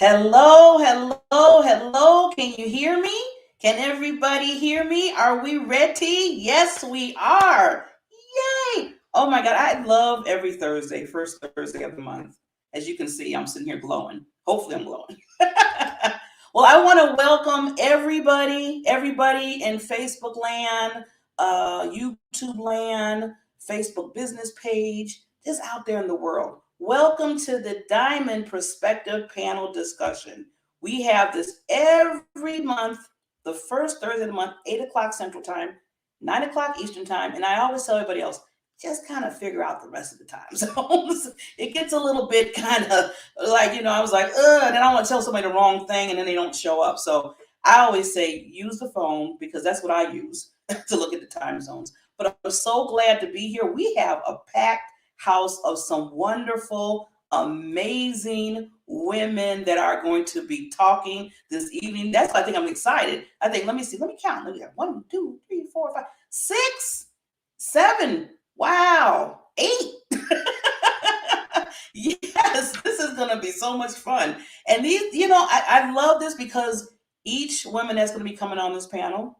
Hello, hello, hello. Can you hear me? Can everybody hear me? Are we ready? Yes, we are. Yay! Oh my God, I love every Thursday, first Thursday of the month. As you can see, I'm sitting here glowing. Hopefully, I'm glowing. Well, I want to welcome everybody in Facebook land, YouTube land, Facebook business page, just out there in the world. Welcome to the Diamond Perspective Panel Discussion. We have this every month, the first Thursday of the month, 8 o'clock Central Time, 9 o'clock Eastern Time. And I always tell everybody else, just kind of figure out the rest of the time zones. It gets a little bit kind of like, I was like, and then I want to tell somebody the wrong thing and then they don't show up. So I always say use the phone because that's what I use to look at the time zones. But I'm so glad to be here. We have a packed house of some wonderful, amazing women that are going to be talking this evening. That's why I think I'm excited. Let me count. Let me have 1, 2, 3, 4, 5, 6, 7. Wow, 8. Yes, this is going to be so much fun. And these, I love this because each woman that's going to be coming on this panel,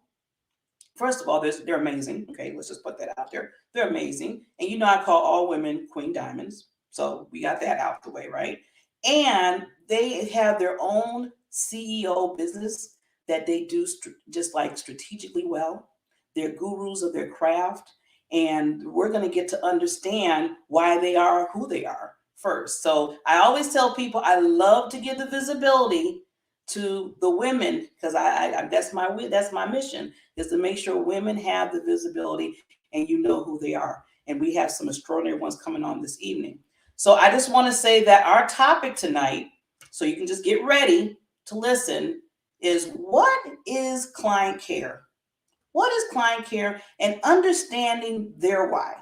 first of all, they're amazing. Okay, let's just put that out there. They're amazing. And I call all women Queen Diamonds. So we got that out the way, right? And they have their own CEO business that they do just like strategically well. They're gurus of their craft. And we're going to get to understand why they are who they are first. So I always tell people I love to give the visibility to the women because I that's my mission is to make sure women have the visibility and you know who they are. And we have some extraordinary ones coming on this evening. So I just want to say that our topic tonight, so you can just get ready to listen, is what is client care? What is client care and understanding their why?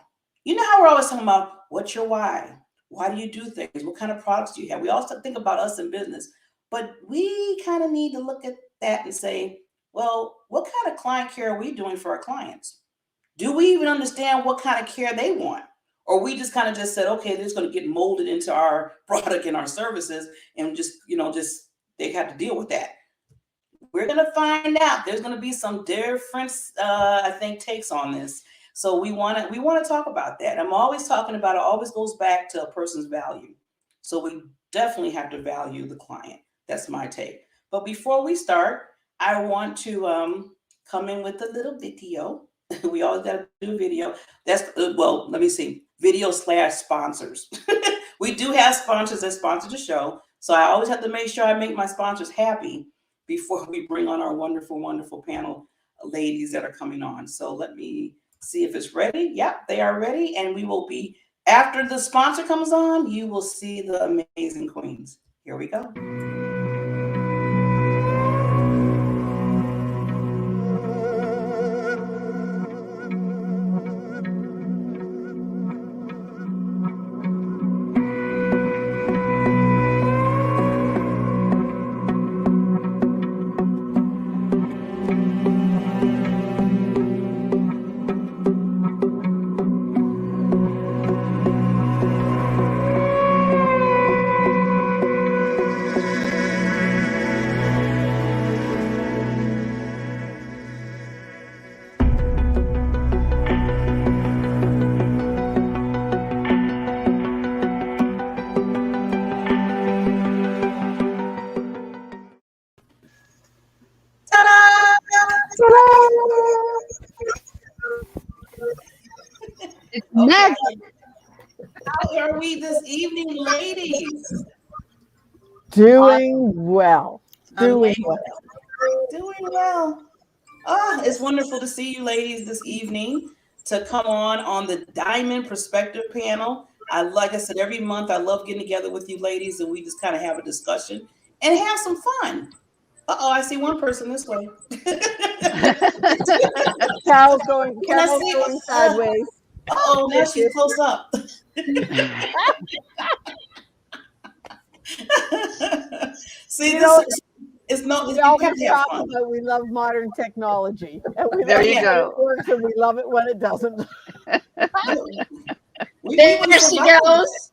You know how we're always talking about what's your why? Why do you do things? What kind of products do you have? We also think about us in business, but we kind of need to look at that and say, well, what kind of client care are we doing for our clients? Do we even understand what kind of care they want? Or we just kind of just said, okay, they're just going to get molded into our product and our services and just they have to deal with that. We're going to find out. There's going to be some different, I think, takes on this. So we want to talk about that. I'm always talking about it. Always goes back to a person's value. So we definitely have to value the client. That's my take. But before we start, I want to come in with a little video. We always got to do video. That's let me see. Video / sponsors. We do have sponsors that sponsor the show. So I always have to make sure I make my sponsors happy before we bring on our wonderful, wonderful panel ladies that are coming on. So let me see if it's ready. Yep, they are ready. And we will be, after the sponsor comes on, you will see the amazing queens. Here we go. Okay. How are we this evening, ladies? Doing well. Doing well. Oh, it's wonderful to see you ladies this evening to come on the Diamond Perspective panel. Like I said, every month I love getting together with you ladies and we just kind of have a discussion and have some fun. I see one person this way. Carol's going sideways. Oh, now she's close up. See, it's problem, but we love modern technology. There you go. It works and we love it when it doesn't. There she goes.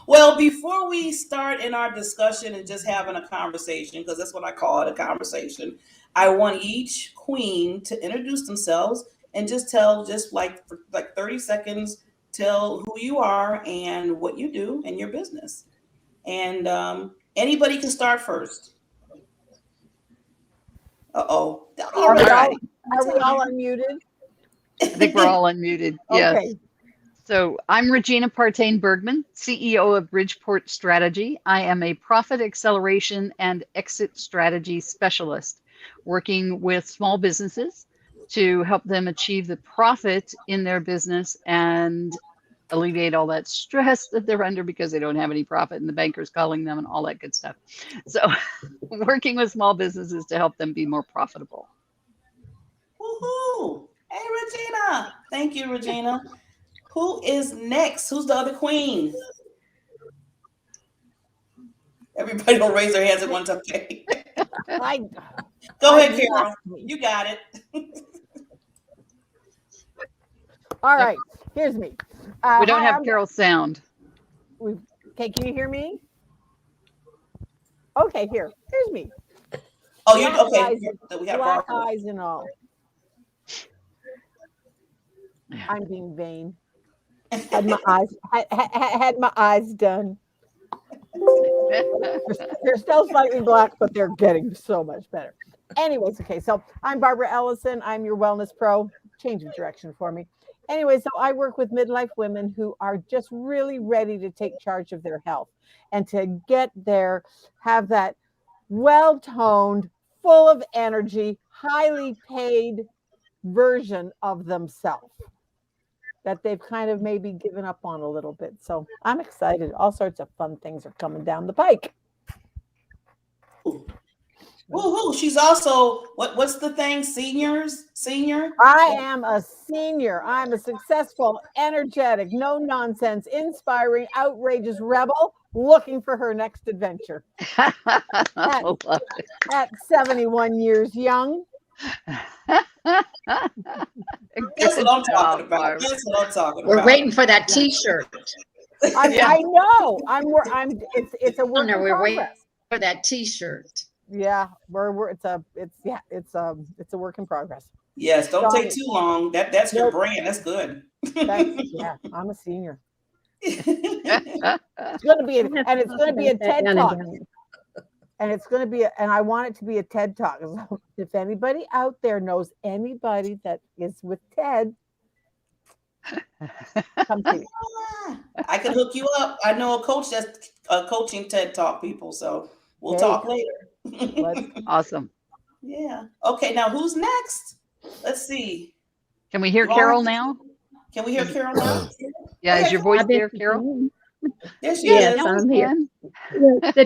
Well, before we start in our discussion and just having a conversation, because that's what I call it, a conversation, I want each queen to introduce themselves and just tell, just like for like 30 seconds, tell who you are and what you do in your business. And anybody can start first. Uh-oh. Are we All all right. unmuted? I think we're all unmuted. Yes. Okay. So I'm Regina Partain Bergman, CEO of Bridgeport Strategy. I am a profit acceleration and exit strategy specialist, working with small businesses to help them achieve the profit in their business and alleviate all that stress that they're under because they don't have any profit and the banker's calling them and all that good stuff. So working with small businesses to help them be more profitable. Woohoo! Hey, Regina. Thank you, Regina. Who is next? Who's the other queen? Everybody don't raise their hands at one time. Okay. Go ahead, Carol. You got it. All right. Here's me. We don't have Carol's sound. Okay, can you hear me? Okay, here's me. Oh, you okay? Eyes, We have black Barbara. eyes and all. I'm being vain. Had my eyes done. They're still slightly black, but they're getting so much better. Anyways, okay, so I'm Barbara Ellison. I'm your wellness pro. Change of direction for me. Anyway, so I work with midlife women who are just really ready to take charge of their health and to get there, have that well-toned, full of energy, highly paid version of themselves that they've kind of maybe given up on a little bit. So I'm excited. All sorts of fun things are coming down the pike. Woohoo! She's also what's the thing? Senior? I am a senior. I'm a successful, energetic, no nonsense, inspiring, outrageous rebel looking for her next adventure. At 71 years young. That's what I'm talking about. That's what I'm talking We're about. waiting for that T-shirt. I know. It's a work in We're waiting progress. for that T-shirt. Yeah, it's a work in progress. Yes, don't take too long. That's your brand. That's good. Yeah, I'm a senior. It's going to be a TED Talk. And it's going to be, and I want it to be a TED Talk. So if anybody out there knows anybody that is with TED, come to me. I can hook you up. I know a coach that's coaching TED Talk people, so we'll talk later. Awesome. Yeah. Okay. Now who's next? Let's see. Can we hear Carol now? Can we hear Carol now? Yeah. Is your voice there, Carol? Yes, I'm here. The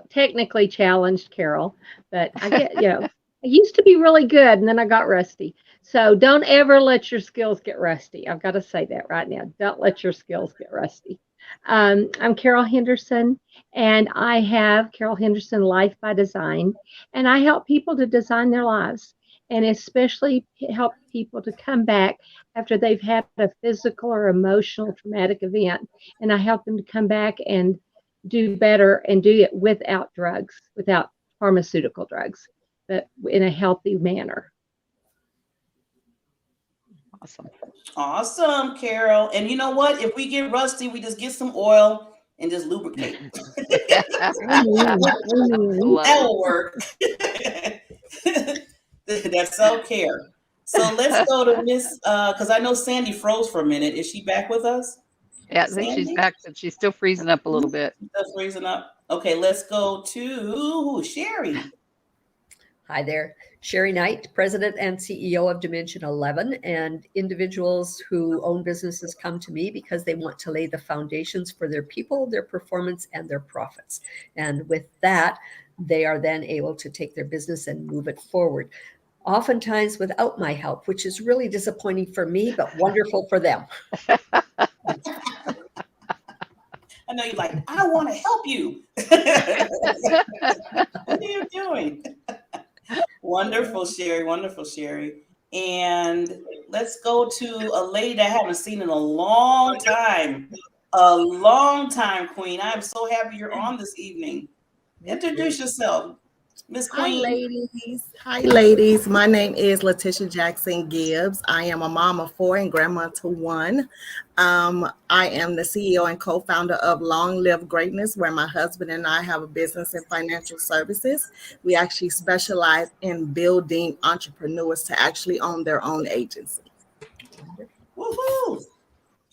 technically challenged Carol, but I get, I used to be really good and then I got rusty. So don't ever let your skills get rusty. I've got to say that right now. Don't let your skills get rusty. I'm Carol Henderson, and I have Carol Henderson Life by Design, and I help people to design their lives, and especially help people to come back after they've had a physical or emotional traumatic event, and I help them to come back and do better and do it without drugs, without pharmaceutical drugs, but in a healthy manner. Awesome, Carol. And you know what? If we get rusty, we just get some oil and just lubricate. That will work. That's self-care. So let's go to Miss, because I know Sandy froze for a minute. Is she back with us? Yeah, I think she's back, but she's still freezing up a little bit. Still freezing up. Okay, let's go to Sherry. Hi there. Sherry Knight, President and CEO of Dimension 11, and individuals who own businesses come to me because they want to lay the foundations for their people, their performance, and their profits. And with that, they are then able to take their business and move it forward. Oftentimes without my help, which is really disappointing for me, but wonderful for them. I know you're like, I want to help you. What are you doing? Wonderful, Sherry. Wonderful, Sherry. And let's go to a lady that I haven't seen in a long time. a long time, Queen. I am so happy you're on this evening. Introduce yourself, Miss Hi, Queen. ladies. Hi, ladies. My name is Letitia Jackson Gibbs. I am a mom of 4 and grandma to 1. I am the CEO and co-founder of Long Live Greatness, where my husband and I have a business in financial services. We actually specialize in building entrepreneurs to actually own their own agency. Woohoo!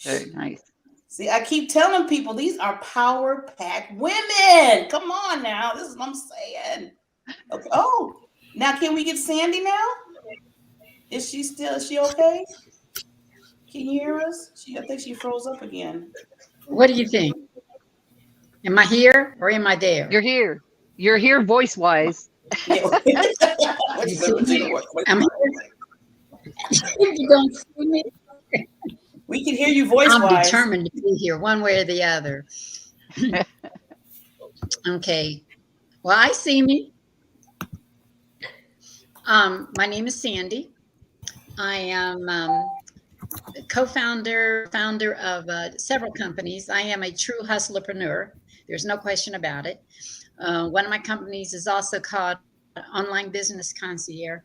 Very nice. See, I keep telling people these are power-packed women. Come on now. This is what I'm saying. Okay. Oh, now can we get Sandy now? Is she okay? Can you hear us? I think she froze up again. What do you think? Am I here or am I there? You're here. You're here voice wise. Yeah. I'm here. You don't see me? We can hear you I'm voice-wise. determined to be here one way or the other. Okay. Well, I see me. My name is Sandy. I am founder of several companies. I am a true hustlerpreneur. There's no question about it. One of my companies is also called Online Business Concierge,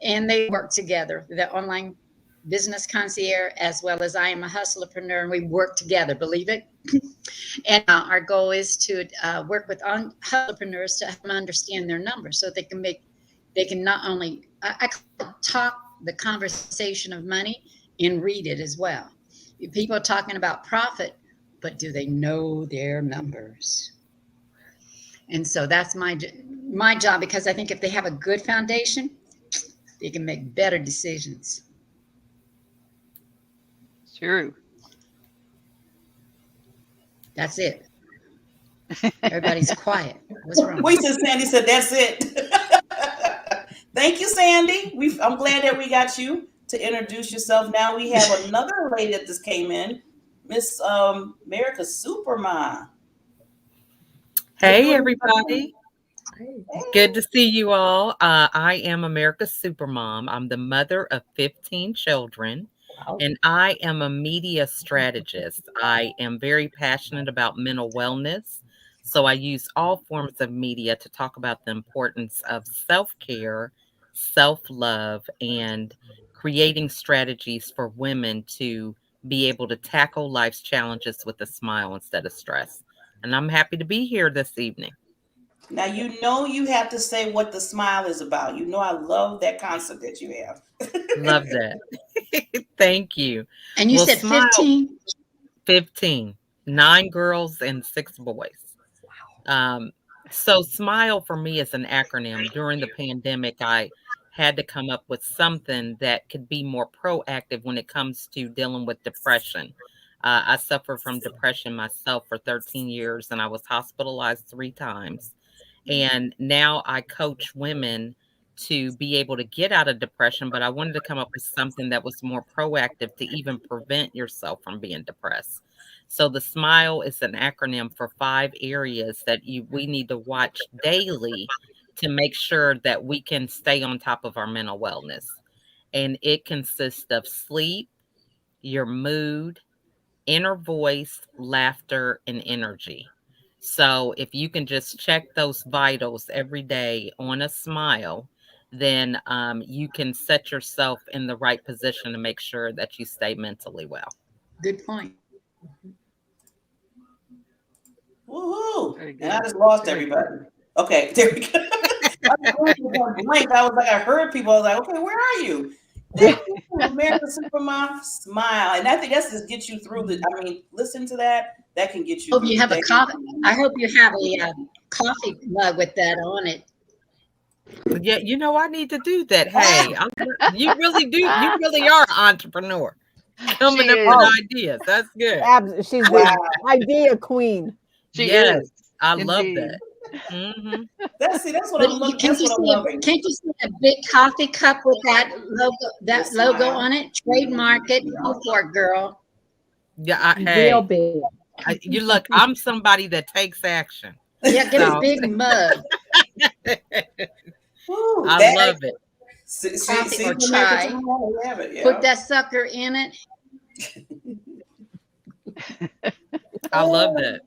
and they work together. The Online Business Concierge, as well as I am a hustlerpreneur, and we work together, believe it. And our goal is to work with hustlerpreneurs to help them understand their numbers so they can not only I talk the conversation of money and read it as well. People are talking about profit, but do they know their numbers? And so that's my job, because I think if they have a good foundation, they can make better decisions. True. That's it. Everybody's quiet. What's wrong? Wait till Sandy said that's it. Thank you, Sandy. I'm glad that we got you to introduce yourself. Now we have another lady that just came in, Miss America Supermom. Hey, everybody. Hey. Good to see you all. I am America's Supermom. I'm the mother of 15 children, and I am a media strategist. I am very passionate about mental wellness, so I use all forms of media to talk about the importance of self-care, self-love, and creating strategies for women to be able to tackle life's challenges with a smile instead of stress. And I'm happy to be here this evening. Now, you have to say what the smile is about. I love that concept that you have. Love that. Thank you. And you said smile, 15? 15. 9 girls and 6 boys. So SMILE for me is an acronym. During the pandemic, I had to come up with something that could be more proactive when it comes to dealing with depression. I suffered from depression myself for 13 years, and I was hospitalized 3 times. And now I coach women to be able to get out of depression, but I wanted to come up with something that was more proactive to even prevent yourself from being depressed. So the SMILE is an acronym for 5 areas that we need to watch daily to make sure that we can stay on top of our mental wellness. And it consists of sleep, your mood, inner voice, laughter, and energy. So if you can just check those vitals every day on a SMILE, then you can set yourself in the right position to make sure that you stay mentally well. Good point. Woohoo! And I just lost everybody. Okay, there we go. I was like, I heard people. I was like, okay, where are you? America Supermom, smile. And I think that's just get you through listen to that. That can get you. Hope you have a coffee. I hope you have a coffee mug with that on it. Yeah, I need to do that. Hey, you really do. You really are an entrepreneur. Coming up with ideas. That's good. She's the idea queen. She is. I love that. Mm-hmm. That's what I'm looking. Can't you see a big coffee cup with that logo on it? Trademark it. Go for it, girl. Yeah, Real big. You look. I'm somebody that takes action. Yeah, get a big mug. I love it. Coffee or chai. Put that sucker in it. I love that.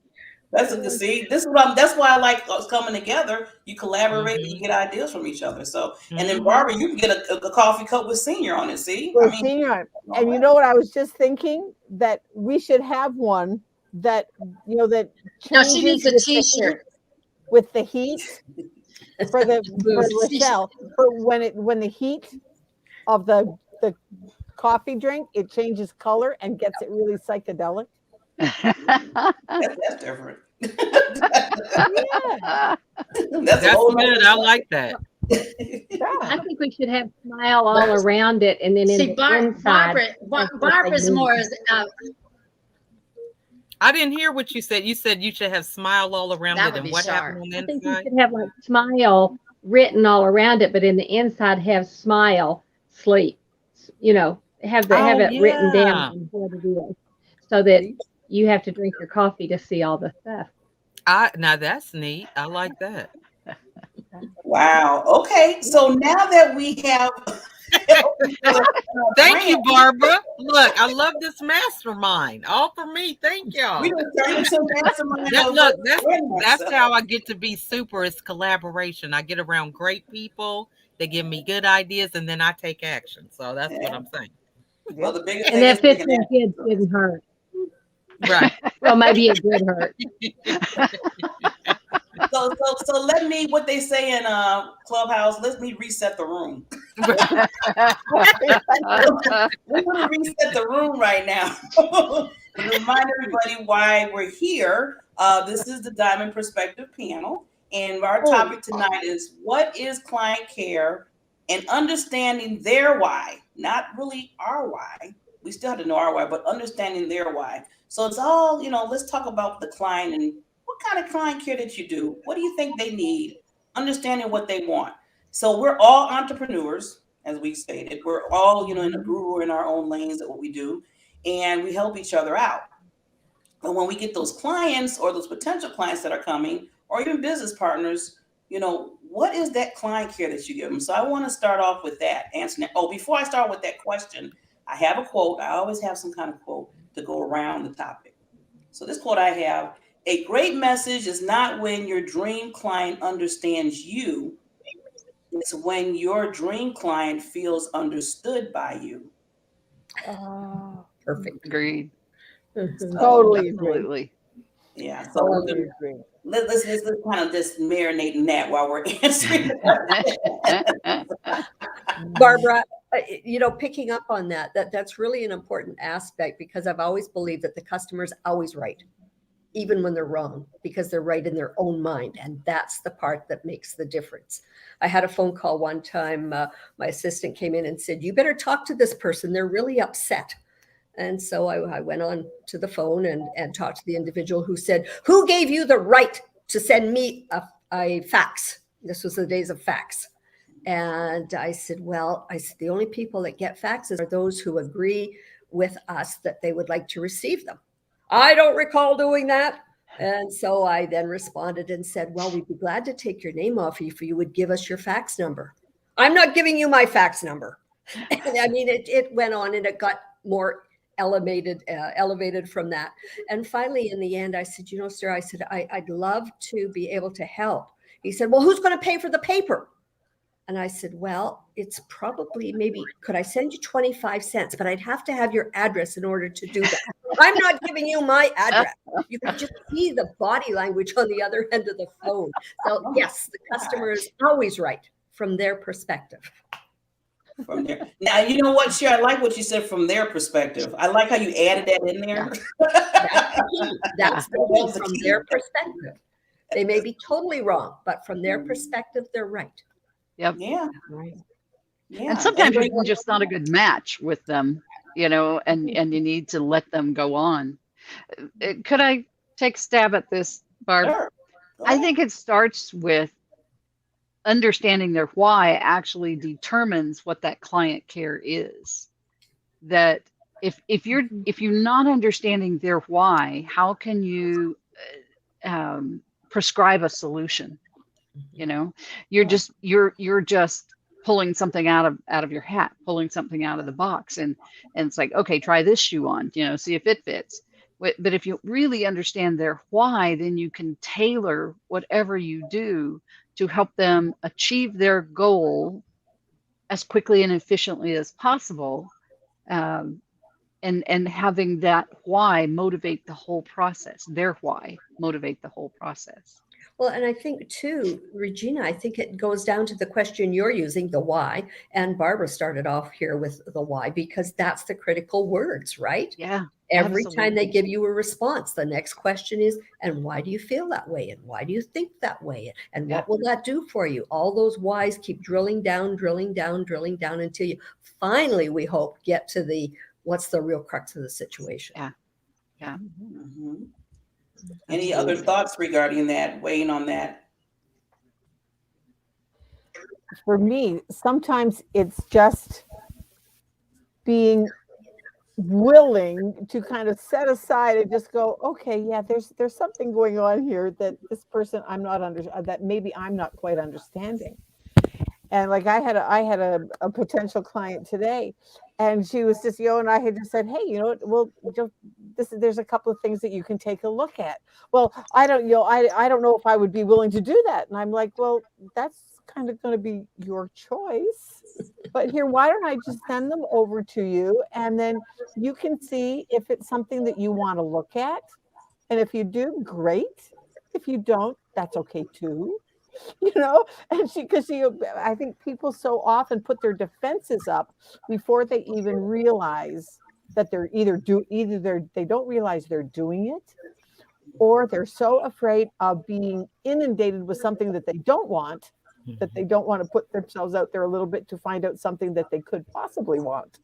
That's a good see. This is what that's why I like us coming together. You collaborate and you Mhm. get ideas from each other. So, and then Mhm. Barbara, you can get a coffee cup with Senior on it. See, We're senior, and you know what? I was just thinking that we should have one that that No, she changes needs a with the heat, T-shirt. with the heat for Booth. Lachelle for when the heat of the coffee drink, it changes color and gets it really psychedelic. that's different. Yeah. That's a That's whole good. I like that. I think we should have smile all around it, and then in See, the inside. Barbara's more. I didn't hear what you said. You said you should have smile all around That it, would and be what sharp. happened on the I think we inside? should have like smile written all around it, but in the inside have smile sleep. Have it written Yeah. down what it is, so that you have to drink your coffee to see all the stuff. Now that's neat. I like that. Wow. Okay. So now that we have Thank you, Barbara. Look, I love this mastermind. All for me. Thank y'all. we done turned into a mastermind. Look, that's how I get to be super. It's collaboration. I get around great people. They give me good ideas, and then I take action. So that's what I'm saying. Well, the biggest And thing that is 15 kids didn't hurt. Right. Well, maybe it did hurt. so let me, what they say in Clubhouse, let me reset the room. We're going to reset the room right now. And remind everybody why we're here. This is the Diamond Perspective panel. And our topic tonight is what is client care and understanding their why, not really our why. We still have to know our why, but understanding their why. So it's all, let's talk about the client and what kind of client care that you do. What do you think they need? Understanding what they want. So we're all entrepreneurs, as we stated. We're all, in a guru in our own lanes at what we do, and we help each other out. But when we get those clients or those potential clients that are coming, or even business partners, what is that client care that you give them? So I want to start off with that, answering that. Oh, before I start with that question, I have a quote. I always have some kind of quote to go around the topic. So this quote I have: a great message is not when your dream client understands you. It's when your dream client feels understood by you. Perfect. Agreed. Totally agree. Absolutely. Yeah. So Totally agree. let's kind of just marinate in that while we're answering. Barbara, picking up on that's really an important aspect, because I've always believed that the customer's always right, even when they're wrong, because they're right in their own mind. And that's the part that makes the difference. I had a phone call one time. My assistant came in and said, "You better talk to this person. They're really upset." And so I went on to the phone and talked to the individual who said, "Who gave you the right to send me a fax?" This was the days of fax. And I said, the only people that get faxes are those who agree with us that they would like to receive them. "I don't recall doing that." And so I then responded and said, "Well, we'd be glad to take your name off if you would give us your fax number." "I'm not giving you my fax number." And I mean, it went on and it got more elevated from that. And finally, in the end, I said, "Sir," I said, I'd love to be able to help." He said, "Well, who's going to pay for the paper?" And I said, "Well, it's probably could I send you 25 cents? But I'd have to have your address in order to do that." "I'm not giving you my address." You can just see the body language on the other end of the phone. So yes, the customer is always right from their perspective. From there. Now, you know what, Cher? I like what you said from their perspective. I like how you added that in there. That's the key, from their perspective. They may be totally wrong, but from their perspective, they're right. Yep. Yeah. Right. Yeah. And sometimes you're just not a good match with them, and you need to let them go on. Could I take a stab at this, Barb? Sure. I think it starts with understanding their why actually determines what that client care is. That if you're not understanding their why, how can you prescribe a solution? You're just pulling something out of your hat, pulling something out of the box, and it's like, okay, try this shoe on, see if it fits. But if you really understand their why, then you can tailor whatever you do to help them achieve their goal as quickly and efficiently as possible. And having that why motivate the whole process, their why motivate the whole process. Well, and I think too, Regina, I think it goes down to the question you're using, the why. And Barbara started off here with the why, because that's the critical words, right? Yeah. Every time they absolutely. give you a response, the next question is, and why do you feel that way? And why do you think that way? And Yeah. what will that do for you? All those whys keep drilling down, drilling down, drilling down until you finally, we hope, get to the what's the real crux of the situation. Yeah. Mhm. Any other thoughts regarding that, weighing on that? For me, sometimes it's just being willing to kind of set aside and just go, okay, yeah, there's something going on here that this person I'm not that maybe I'm not quite understanding. And like I had a potential client today, and she was just, and I had just said, hey, well, there's a couple of things that you can take a look at. Well, I don't know if I would be willing to do that. And I'm like, well, that's kind of going to be your choice. But here, why don't I just send them over to you, and then you can see if it's something that you want to look at. And if you do, great. If you don't, that's okay too. And I think people so often put their defenses up before they even realize that they don't realize they're doing it, or they're so afraid of being inundated with something that they don't want, that they don't want to put themselves out there a little bit to find out something that they could possibly want.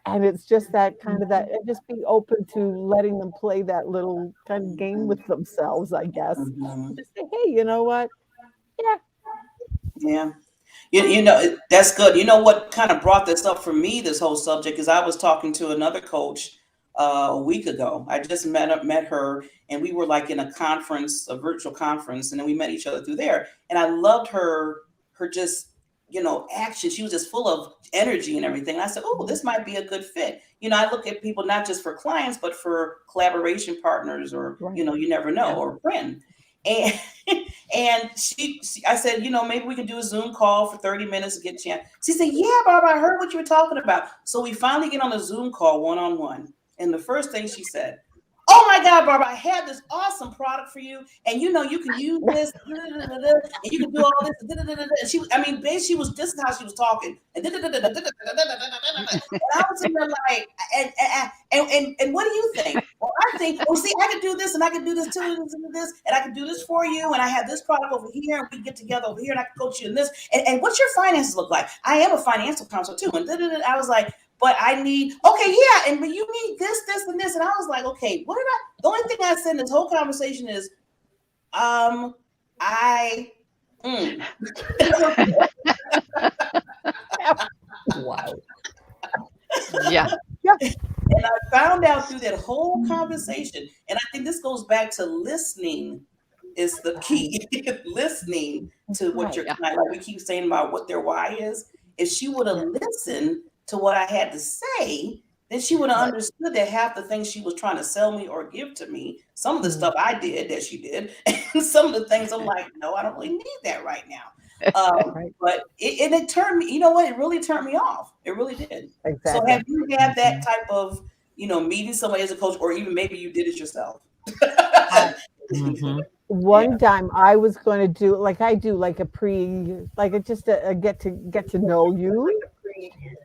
And it's just that kind of and just be open to letting them play that little kind of game with themselves, I guess. Mhm. Just say, hey, you know what? Yeah. That's good. You know what kind of brought this up for me, this whole subject, is I was talking to another coach a week ago. I just met her, and we were like in a conference, a virtual conference, and then we met each other through there. And I loved her just, action. She was just full of energy and everything. And I said, oh, this might be a good fit. I look at people not just for clients, but for collaboration partners, or, Right. you never know, Yeah. or a friend. And I said, maybe we can do a Zoom call for 30 minutes to get a chance. She said, yeah, Barbara, I heard what you were talking about. So we finally get on a Zoom call one-on-one. And the first thing she said, oh my God, Barbara, I have this awesome product for you. And you can use this, and you can do all this. And this is how she was talking. And I was in there like, and what do you think? Well, I think, see, I could do this, and I could do this too, and I could do this for you. And I have this product over here, and we get together over here, and I can coach you in this. And what's your finances look like? I am a financial counselor too. And I was like, but I need, okay, yeah, but you need this, and this. And I was like, okay, the only thing I said in this whole conversation is, wow. Yeah. And I found out through that whole conversation, and I think this goes back to listening is the key. Listening to what your client, like we keep saying about what their why is. If she would have listened to what I had to say, then she would have understood that half the things she was trying to sell me or give to me, some of the stuff I did that she did, and some of the things I'm like, no, I don't really need that right now. But it turned me, you know what? It really turned me off. It really did. Exactly. So have you had that type of, meeting somebody as a coach, or even maybe you did it yourself? One time I was going to do like a get to know you.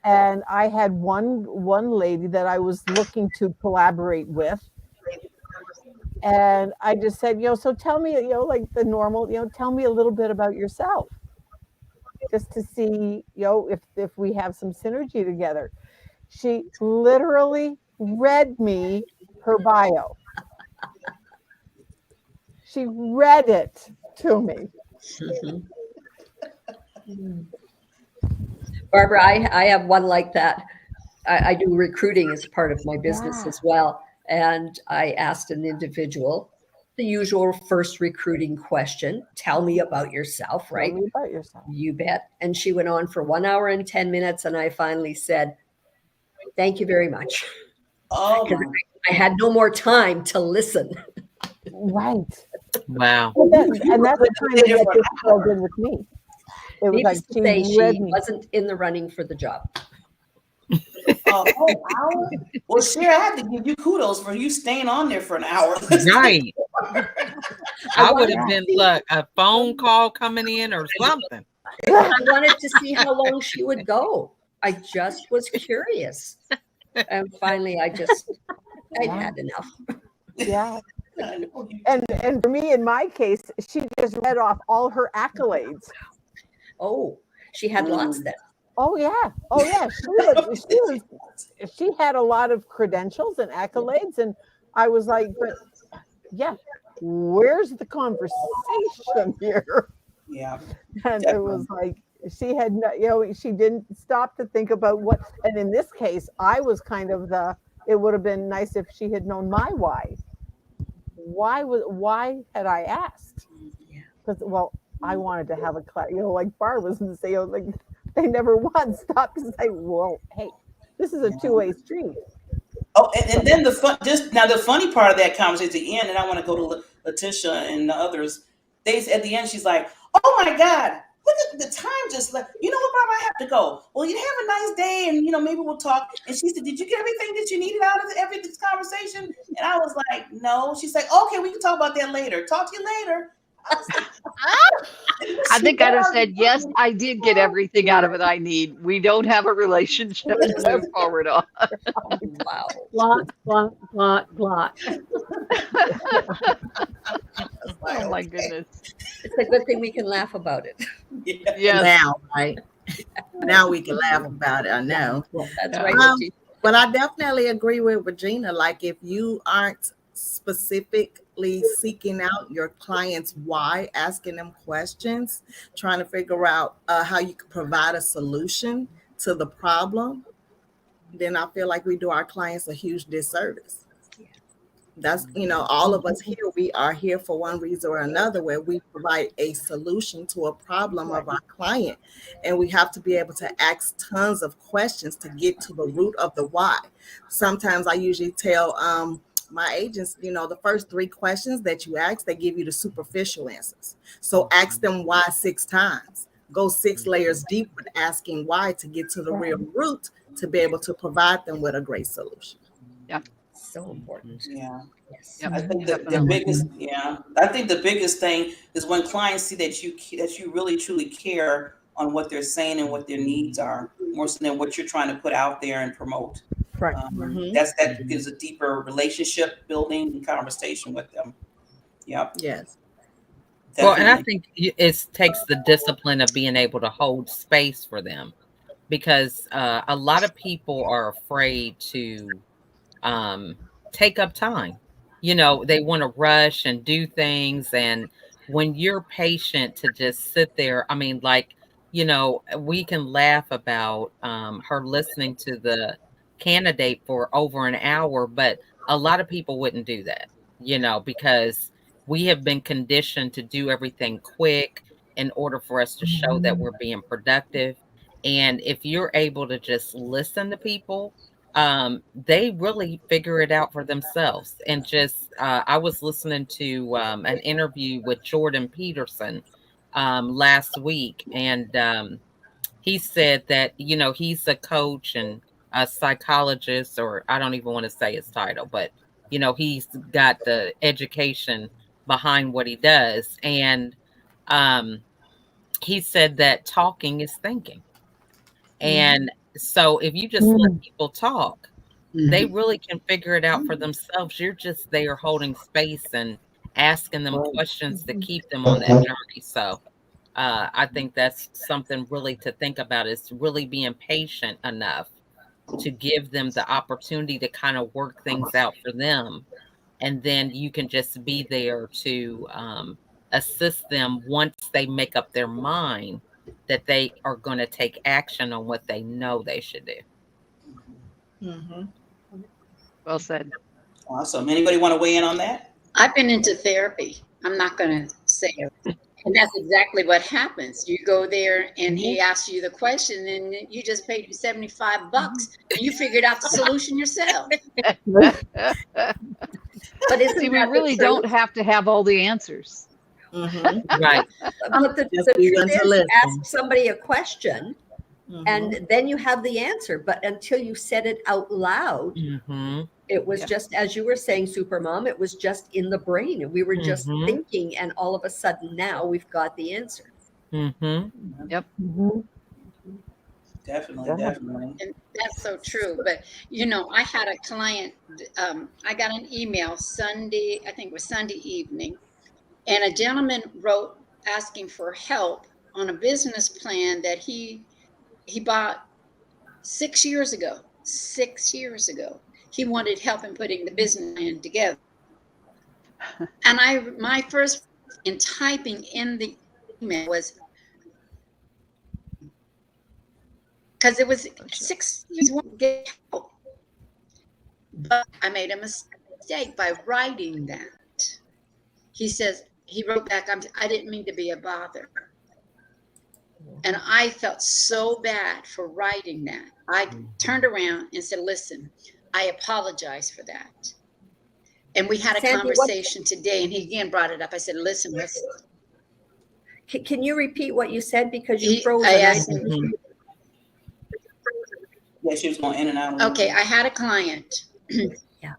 And I had one lady that I was looking to collaborate with. And I just said, so tell me, like the normal, tell me a little bit about yourself, just to see, if we have some synergy together. She literally read me her bio. She read it to me. Barbara, I have one like that. I do recruiting as part of my business as well. And I asked an individual the usual first recruiting question, tell me about yourself, right? Tell me about yourself. You bet. And she went on for 1 hour and 10 minutes. And I finally said, thank you very much. Oh, I had no more time to listen. Right. Wow. And that's the kind of what this girl did with me. It was like Needless to say, she read she me. wasn't in the running for the job. whole hour? Well, Sherry, I have to give you kudos for you staying on there for an hour. Right. I would have wanted been like a phone call coming in or something. I wanted to see how long she would go. I just was curious. And finally, I'd had enough. Yeah. And for me, in my case, she just read off all her accolades. Oh, she had lots then. Oh yeah. She had a lot of credentials and accolades, and I was like, but yeah, where's the conversation here? Yeah. And Definitely. it was like she had she didn't stop to think about what, and in this case, I was kind of it would have been nice if she had known my why. Why had I asked? Because I wanted to have a class, like Barb was going to say, like they never once stopped to say, well, hey, this is a two-way street. Oh, and then the funny part of that conversation at the end, and I want to go to Letitia and the others. At the end, she's like, "Oh my God, look at the time just left. You know what, Barb? I have to go. Well, you have a nice day, and maybe we'll talk." And she said, "Did you get everything that you needed out of this conversation?" And I was like, "No." She's like, "Okay, we can talk about that later. Talk to you later." I think I'd have said, yes, I did get everything out of it I need. We don't have a relationship to move forward on. Wow. Block. Oh my goodness. It's a good thing we can laugh about it. Yes. Now, right? Now we can laugh about it. I know. That's right. But I definitely agree with Regina. Like, if you aren't specifically seeking out your clients' why, asking them questions, trying to figure out how you can provide a solution to the problem, then I feel like we do our clients a huge disservice. That's, all of us here, we are here for one reason or another, where we provide a solution to a problem of our client. And we have to be able to ask tons of questions to get to the root of the why. Sometimes I usually tell my agents, the first 3 questions that you ask, they give you the superficial answers. So ask them why 6 times. Go 6 layers deep with asking why to get to the real root, to be able to provide them with a great solution. Yeah. So important. Yeah. Yes. Yep. I think the biggest thing is when clients see that you really truly care on what they're saying and what their needs are, more so than what you're trying to put out there and promote. Right. That gives a deeper relationship building and conversation with them. Yep. Yes. Definitely. Well, and I think it takes the discipline of being able to hold space for them, because a lot of people are afraid to take up time. They want to rush and do things. And when you're patient to just sit there, we can laugh about her listening to the candidate for over an hour, but a lot of people wouldn't do that, because we have been conditioned to do everything quick in order for us to show that we're being productive. And if you're able to just listen to people, they really figure it out for themselves. And just, I was listening to an interview with Jordan Peterson last week, and he said that, he's a coach and a psychologist, or I don't even want to say his title, but, he's got the education behind what he does. And he said that talking is thinking. And so if you just let people talk, they really can figure it out for themselves. You're just there holding space and asking them questions to keep them on that journey. So I think that's something really to think about, is really being patient enough to give them the opportunity to kind of work things out for them. And then you can just be there to assist them once they make up their mind that they are going to take action on what they know they should do. Well said. Awesome. Anybody want to weigh in on that? I've been into therapy. I'm not going to say it. And that's exactly what happens. You go there and he asks you the question and you just paid him $75 and you figured out the solution yourself. But isn't See, we that the really truth? don't have to have all the answers. Right. But the Just truth willing to is, listen. ask somebody a question and then you have the answer. But until you said it out loud, it was Yeah. just, as you were saying, Supermom, it was just in the brain. And we were just thinking, and all of a sudden now we've got the answer. Mhm. Definitely, Yeah. definitely. And that's so true. But, I had a client, I got an email Sunday, I think it was Sunday evening, and a gentleman wrote asking for help on a business plan that he bought 6 years ago. 6 years ago. He wanted help in putting the business plan together. And my first in typing in the email was, because it was 6 years won't get help. But I made a mistake by writing that. He says, he wrote back, I didn't mean to be a bother. And I felt so bad for writing that. I turned around and said, listen, I apologize for that. And we had a Sandy, what- conversation today, and he again brought it up. I said, listen, Can you repeat what you said? Because you froze. I and asked didn't- him, Yeah, she was going in and out. okay, I had a client. Yeah.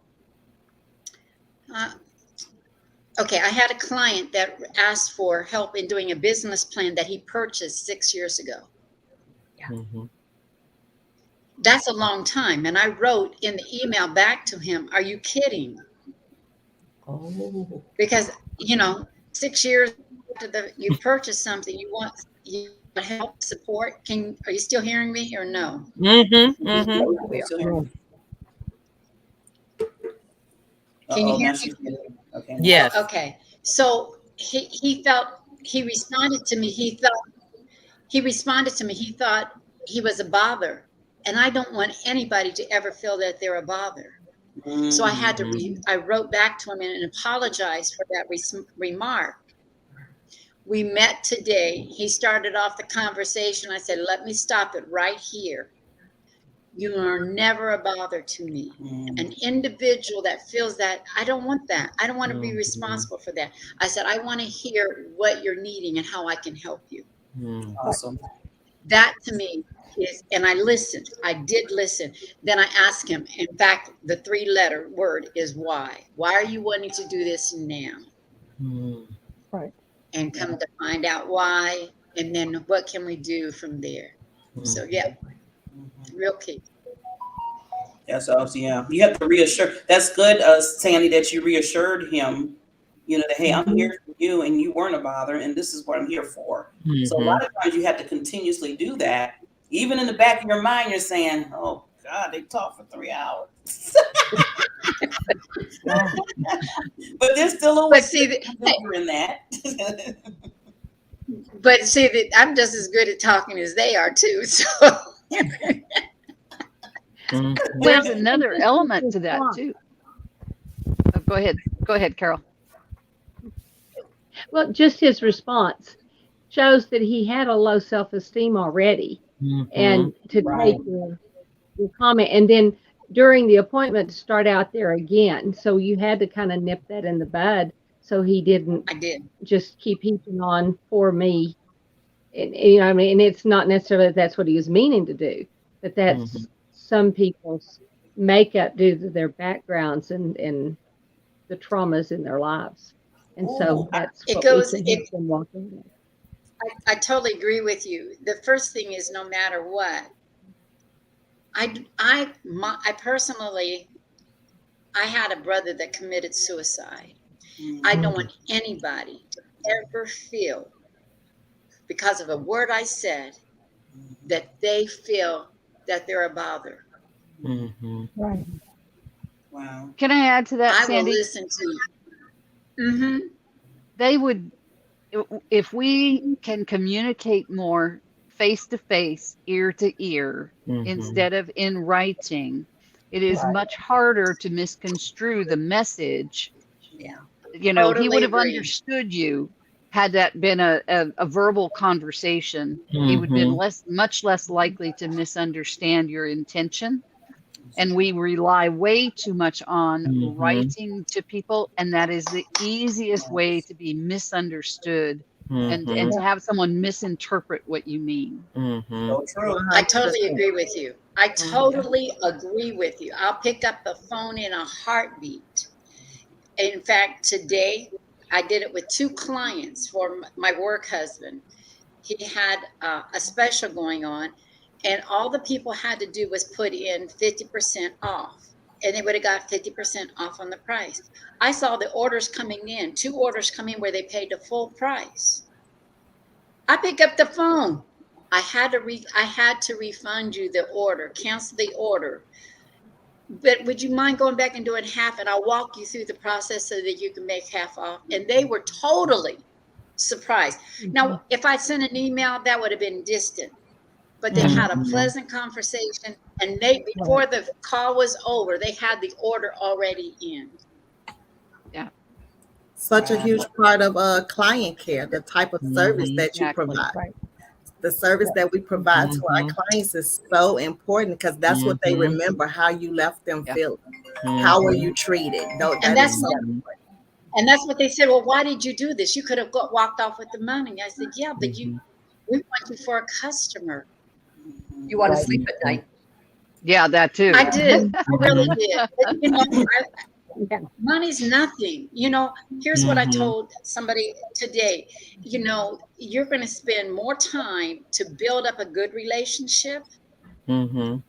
Okay, I had a client that asked for help in doing a business plan that he purchased 6 years ago. That's a long time. And I wrote in the email back to him, are you kidding? Oh. Because, 6 years after you purchase something, you want help, support. Are you still hearing me or no? Can you hear me? Okay. Yes. Okay. So he responded to me. He thought he was a bother. And I don't want anybody to ever feel that they're a bother. So I had to, I wrote back to him and apologized for that remark. We met today. He started off the conversation. I said, let me stop it right here. You are never a bother to me. An individual that feels that, I don't want that. I don't want to be responsible for that. I said, I want to hear what you're needing and how I can help you. Awesome. That to me is, and I listened. I did listen. Then I asked him, in fact, the 3-letter word is why. Why are you wanting to do this now? Right. And come to find out why, and then what can we do from there? So yeah, real key. That's awesome. Yeah, you have to reassure. That's good, Sandy, that you reassured him. That hey, I'm here for you, and you weren't a bother, and this is what I'm here for. So a lot of times you have to continuously do that. Even in the back of your mind, you're saying, "Oh God, they talk for 3 hours." But there's still a way in that. But see that I'm just as good at talking as they are too. So There's another element to that too. Oh, go ahead, Carol. Well, just his response shows that he had a low self-esteem already. And to take your comment, and then during the appointment to start out there again. So you had to kind of nip that in the bud so he didn't just keep heaping on for me. And, and it's not necessarily that that's what he was meaning to do, but that's some people's makeup due to their backgrounds and the traumas in their lives. And so that's it what goes. we can them walking in. I totally agree with you. The first thing is, no matter what, I personally, I had a brother that committed suicide. I don't want anybody to ever feel, because of a word I said, that they feel that they're a bother. Right. Wow. Can I add to that, I Sandy? will listen to you. They would, if we can communicate more face to face, ear to ear, instead of in writing, it is much harder to misconstrue the message. Yeah. He would have understood you had that been a verbal conversation, he would have been much less likely to misunderstand your intention. And we rely way too much on writing to people, and that is the easiest way to be misunderstood and to have someone misinterpret what you mean. So true. I totally agree with you. I totally agree with you. I'll pick up the phone in a heartbeat. In fact, today I did it with 2 clients for my work husband. He had a special going on, and all the people had to do was put in 50% off, and they would have got 50% off on the price. I saw the orders coming in, 2 orders coming where they paid the full price. I pick up the phone. I had to refund you the order, cancel the order. But would you mind going back and doing half? And I'll walk you through the process so that you can make half off. And they were totally surprised. Now, if I sent an email, that would have been distant. But they had a pleasant conversation. And before the call was over, they had the order already in. Yeah. Such a huge part of client care, the type of service that you Exactly. provide. Right. The service that we provide to our clients is so important because that's what they remember, how you left them feeling. How were you treated? And that's what they said. Well, why did you do this? You could have walked off with the money. I said, yeah, but we want you for a customer. You want to sleep at night. Yeah, that too. I did. I really did. But, you know, money's nothing. You know, here's what I told somebody today. You know, you're going to spend more time to build up a good relationship, you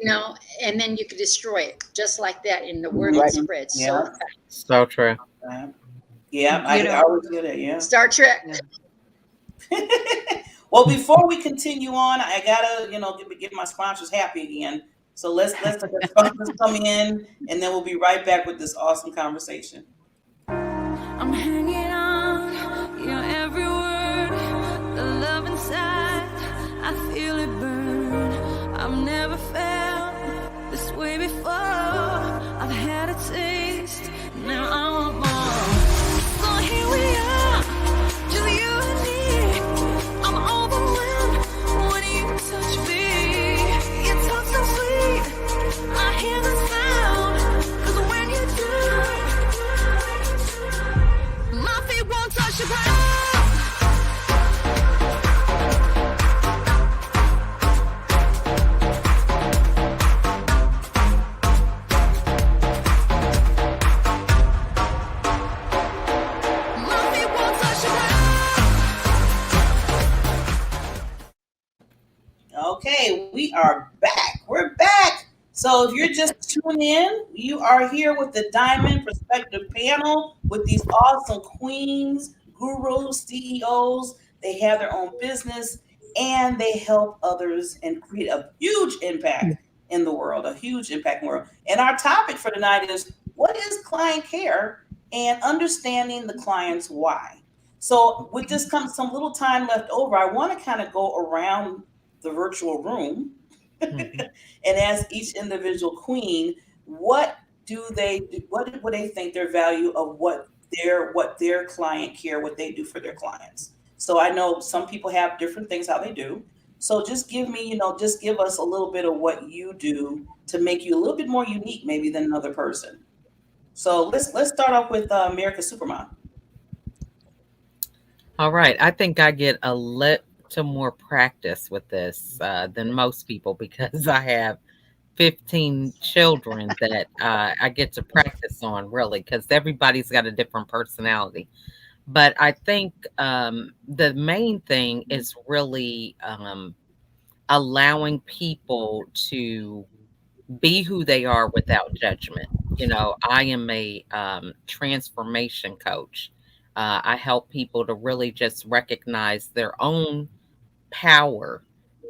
know, and then you could destroy it just like that in the word it spreads. Yeah. So true. Yeah, I always do that. Yeah. Star Trek. Well, before we continue on, I gotta, get my sponsors happy again. So let's let the sponsors come in, and then we'll be right back with this awesome conversation. I'm hanging on your every word, the love inside, I feel it burn. I've never felt this way before. I've had a taste, now I want more. So here we are, just you and me. I'm overwhelmed when you touch me. You talk so sweet, I hear the sound, 'cause when you do, my feet won't touch the ground. My feet won't touch the ground. Okay, we are back. We're back. So if you're just tuning in, you are here with the Diamond Perspective panel with these awesome queens, gurus, CEOs. They have their own business and they help others and create a huge impact in the world, And our topic for tonight is, what is client care and understanding the client's why? So with this comes some little time left over, I want to kind of go around the virtual room and ask each individual queen, what would they think their value of what their client care, what they do for their clients. So I know some people have different things how they do. So just give me, just give us a little bit of what you do to make you a little bit more unique maybe than another person. So let's start off with America Supermom. All right. I think I get a little more practice with this than most people because I have 15 children that I get to practice on, really, because everybody's got a different personality. But I think the main thing is really allowing people to be who they are without judgment. I am a transformation coach. I help people to really just recognize their own power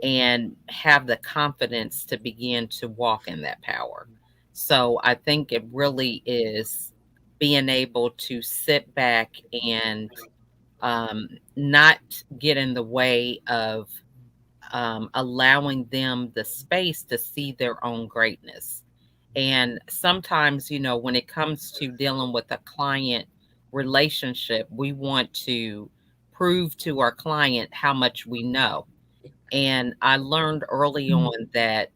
and have the confidence to begin to walk in that power. So I think it really is being able to sit back and not get in the way of allowing them the space to see their own greatness. And sometimes, when it comes to dealing with a client relationship, we want to prove to our client how much we know. And I learned early on that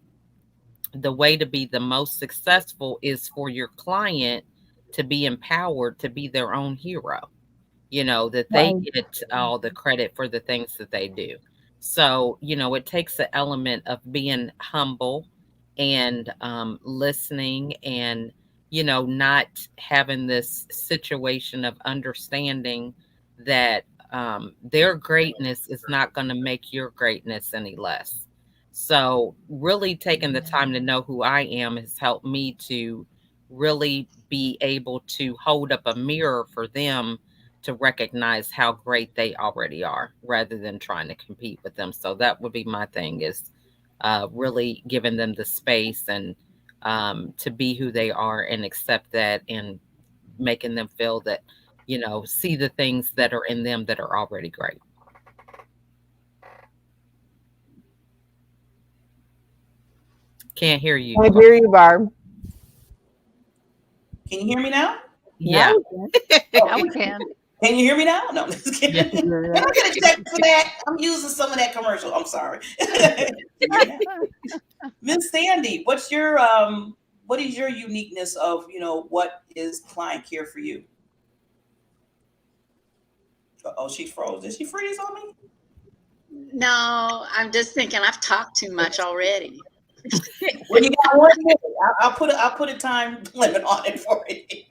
the way to be the most successful is for your client to be empowered to be their own hero, that they Right. get all the credit for the things that they do. So, it takes an element of being humble and listening and, not having this situation of understanding that their greatness is not going to make your greatness any less. So, really taking the time to know who I am has helped me to really be able to hold up a mirror for them to recognize how great they already are rather than trying to compete with them. So that would be my thing, is really giving them the space and to be who they are and accept that, and making them feel that, see the things that are in them that are already great. Can't hear you. I hear you, Barb. Can you hear me now? Yeah. Now we can. Can you hear me now? No, I'm just kidding. Yeah. Can I get a check for that? I'm using some of that commercial. I'm sorry. Miss Sandy, what is your uniqueness of, what is client care for you? Oh, she froze. Did she freeze on me? No, I'm just thinking I've talked too much already. Well, you got 1 minute. I'll put a time limit on it for you.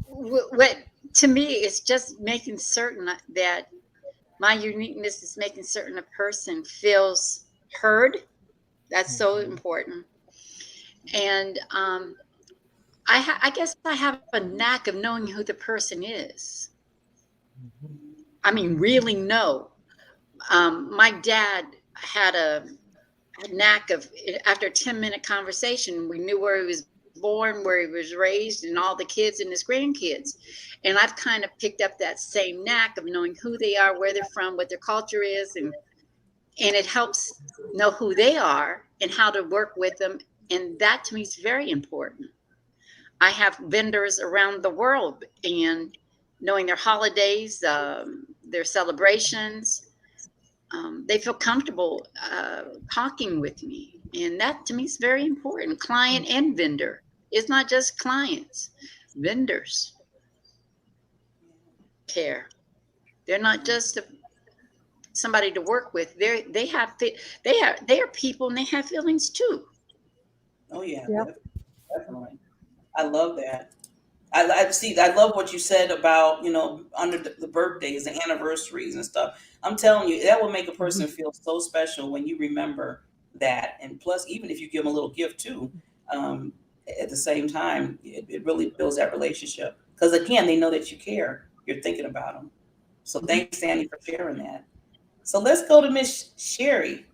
What to me is just making certain that my uniqueness is making certain a person feels heard. That's so important. And I guess I have a knack of knowing who the person is. I mean, really know. My dad had a knack of, after a 10-minute conversation, we knew where he was born, where he was raised, and all the kids and his grandkids. And I've kind of picked up that same knack of knowing who they are, where they're from, what their culture is, and it helps know who they are and how to work with them. And that to me is very important. I have vendors around the world, and knowing their holidays, their celebrations, they feel comfortable talking with me. And that to me is very important. Client and vendor. It's not just clients, vendors care. They're not just somebody to work with. They are people, and they have feelings too. Oh yeah, Yep. definitely. I love that. I love what you said about, under the birthdays and anniversaries and stuff. I'm telling you, that will make a person feel so special when you remember that. And plus, even if you give them a little gift too, at the same time, it really builds that relationship. Because again, they know that you care. You're thinking about them. So thanks, Sandy, for sharing that. So let's go to Miss Sherry.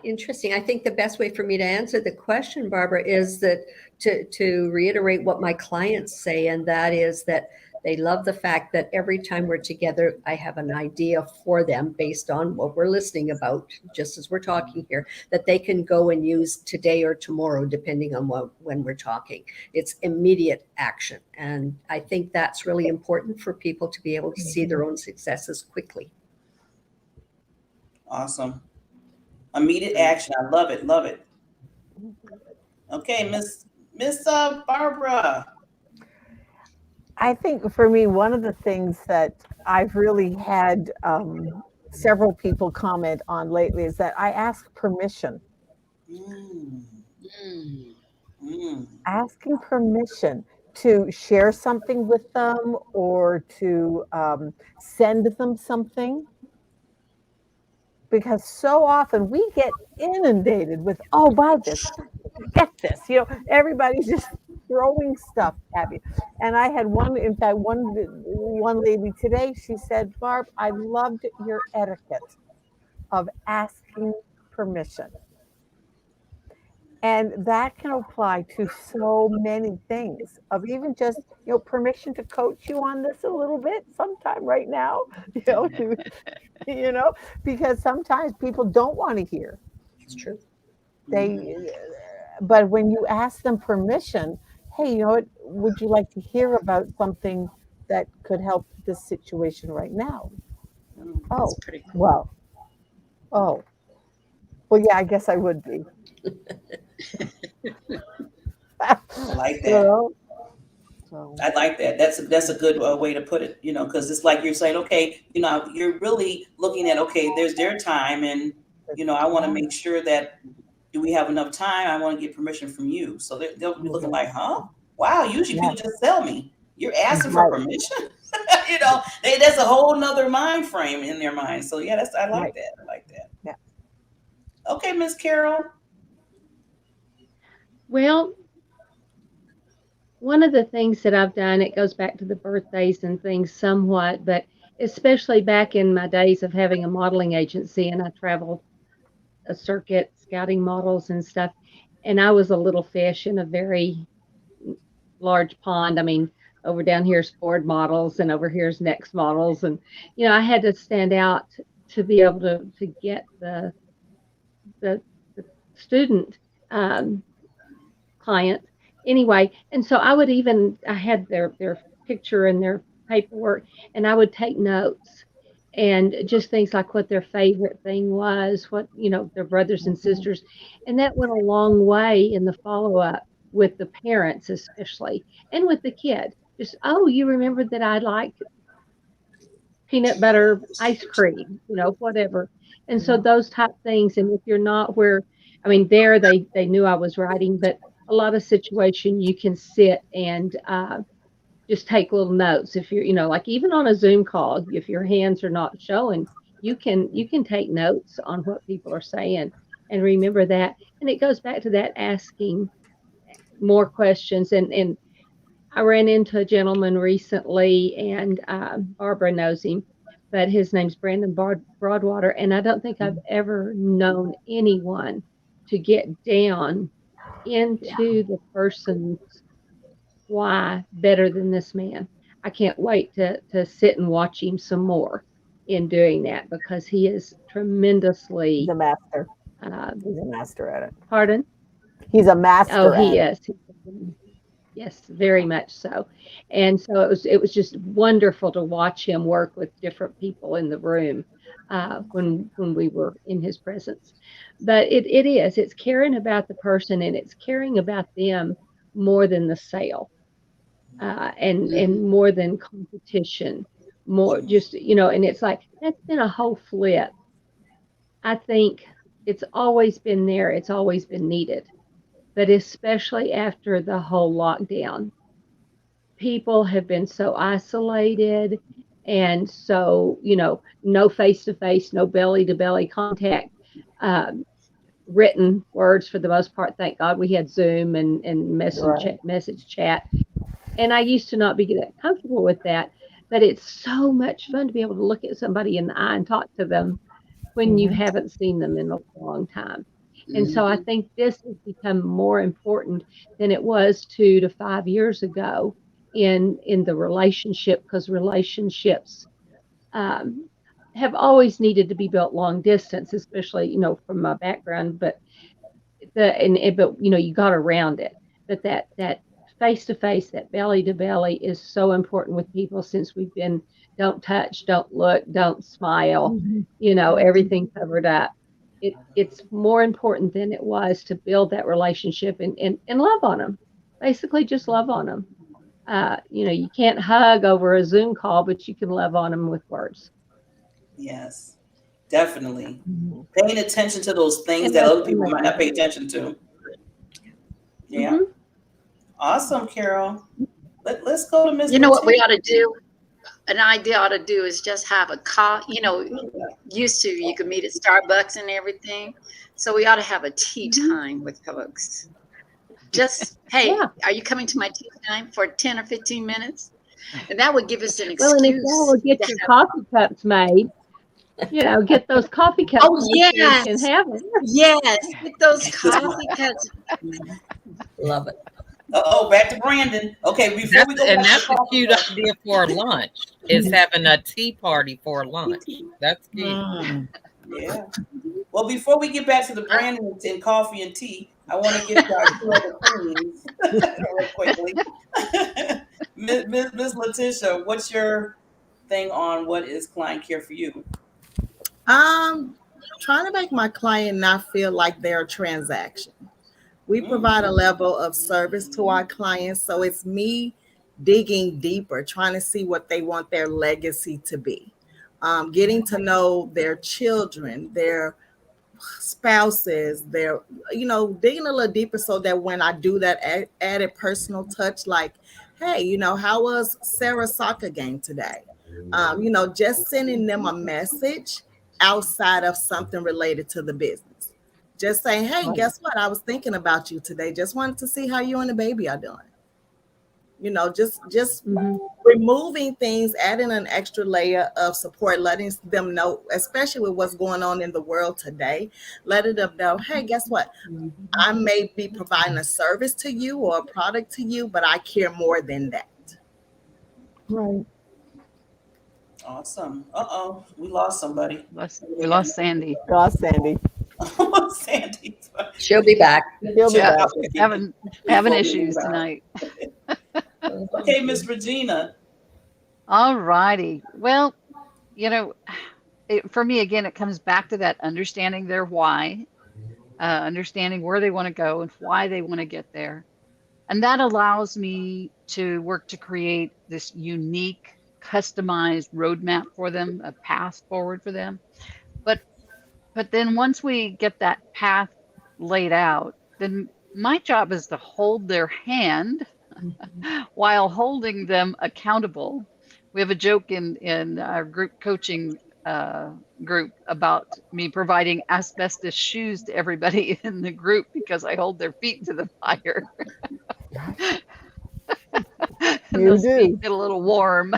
Interesting. I think the best way for me to answer the question, Barbara, is that to reiterate what my clients say, and that is that they love the fact that every time we're together, I have an idea for them based on what we're listening about, just as we're talking here, that they can go and use today or tomorrow, depending on when we're talking. It's immediate action. And I think that's really important for people to be able to see their own successes quickly. Awesome. Immediate action. I love it. Love it. Okay, Miss Barbara. I think for me, one of the things that I've really had several people comment on lately is that I ask permission. Asking permission to share something with them or to send them something. Because so often we get inundated with, oh, buy this, get this. Everybody's just throwing stuff at you. And I had one lady today, she said, Barb, I loved your etiquette of asking permission. And that can apply to so many things, of even just, permission to coach you on this a little bit sometime right now, because sometimes people don't want to hear. It's true. But when you ask them permission, hey, what, would you like to hear about something that could help this situation right now. That's Oh, pretty cool. well, oh, well, yeah, I guess I would be. I like that. So, so, I like that. That's a good way to put it, you know, because it's like you're saying, okay, you know, you're really looking at, okay, there's their time, and you know, I want to make sure that, do we have enough time? I want to get permission from you. So they'll be looking like, huh? Wow, usually Yeah. people just tell me. You're asking for Right. permission. You know, that's a whole nother mind frame in their mind. So yeah, I like Right. that. I like that. Yeah. Okay, Miss Carol. Well, one of the things that I've done, it goes back to the birthdays and things somewhat, but especially back in my days of having a modeling agency, and I traveled a circuit scouting models and stuff, and I was a little fish in a very large pond. I mean, over down here's Ford models, and over here's Next models, and you know, I had to stand out to be able to get the student client anyway. And so I had their picture and their paperwork, and I would take notes and just things like what their favorite thing was, what, you know, their brothers and sisters. And that went a long way in the follow-up with the parents, especially, and with the kid. Just, oh, you remembered that I like peanut butter ice cream, you know, whatever. And so those type things. And if you're not where, I mean, there they knew I was writing, but a lot of situation you can sit and just take little notes. If you're, you know, like even on a Zoom call, if your hands are not showing, you can take notes on what people are saying and remember that. And it goes back to that asking more questions. And I ran into a gentleman recently, and Barbara knows him, but his name's Brandon Broadwater. And I don't think I've ever known anyone to get down into the person's why better than this man. I can't wait to sit and watch him some more in doing that, because he is tremendously he's a master. He's a master at it. Pardon? He's a master. Oh, he at is. Yes, very much so. And so it was just wonderful to watch him work with different people in the room when we were in his presence. But it's caring about the person, and it's caring about them more than the sale, and more than competition, more just, you know, and it's like, that's been a whole flip. I think it's always been there. It's always been needed. But especially after the whole lockdown, people have been so isolated, and so, you know, no face-to-face, no belly-to-belly contact, written words for the most part. Thank God we had Zoom and message chat. And I used to not be that comfortable with that, but it's so much fun to be able to look at somebody in the eye and talk to them when you haven't seen them in a long time. And so I think this has become more important than it was 2 to 5 years ago in the relationship, because relationships have always needed to be built long distance, especially, you know, from my background, but you know, you got around it. But that face to face, that belly to belly is so important with people, since we've been, don't touch, don't look, don't smile, you know, everything covered up. It's more important than it was to build that relationship and love on them. Basically, just love on them. You know, you can't hug over a Zoom call, but you can love on them with words. Yes, definitely. Paying attention to those things that other people might not pay attention to. Yeah. Awesome, Carol. Let's go to Ms. You know what we ought to do? An idea ought to do is just have a you know, used to, you could meet at Starbucks and everything. So we ought to have a tea time with folks. Just, hey, are you coming to my tea time for 10 or 15 minutes? And that would give us an excuse. Well, and if y'all will get your coffee cups made, you know, get those coffee cups. Oh, yes. You can have them. Yes, get those coffee cups. Love it. Back to Brandon. Okay, before we go back that's to a cute idea for lunch, is having a tea party for lunch. That's cute. Yeah. Well, before we get back to the Brandon and coffee and tea, I want to get to our two other queens real quickly. Miss Letitia, what's your thing on what is client care for you? Trying to make my client not feel like they're a transaction. We provide a level of service to our clients, so it's me digging deeper, trying to see what they want their legacy to be. Getting to know their children, their spouses, their, digging a little deeper so that when I do that added personal touch, like, hey, how was Sarah's soccer game today? Just sending them a message outside of something related to the business. Just saying, hey, guess what? I was thinking about you today. Just wanted to see how you and the baby are doing. Just removing things, adding an extra layer of support, letting them know, especially with what's going on in the world today, letting them know, hey, guess what? I may be providing a service to you or a product to you, but I care more than that. Right. Awesome. Uh-oh, we lost somebody. We lost Sandy. Lost Sandy. Sandy. She'll be back. He'll be Yeah, back. having issues tonight. Okay, Miss Regina. All righty. Well, for me, again, it comes back to that understanding their why, understanding where they want to go and why they want to get there. And that allows me to work to create this unique, customized roadmap for them, a path forward for them. But then once we get that path laid out, then my job is to hold their hand while holding them accountable. We have a joke in our group coaching group about me providing asbestos shoes to everybody in the group because I hold their feet to the fire. And those feet get a little warm.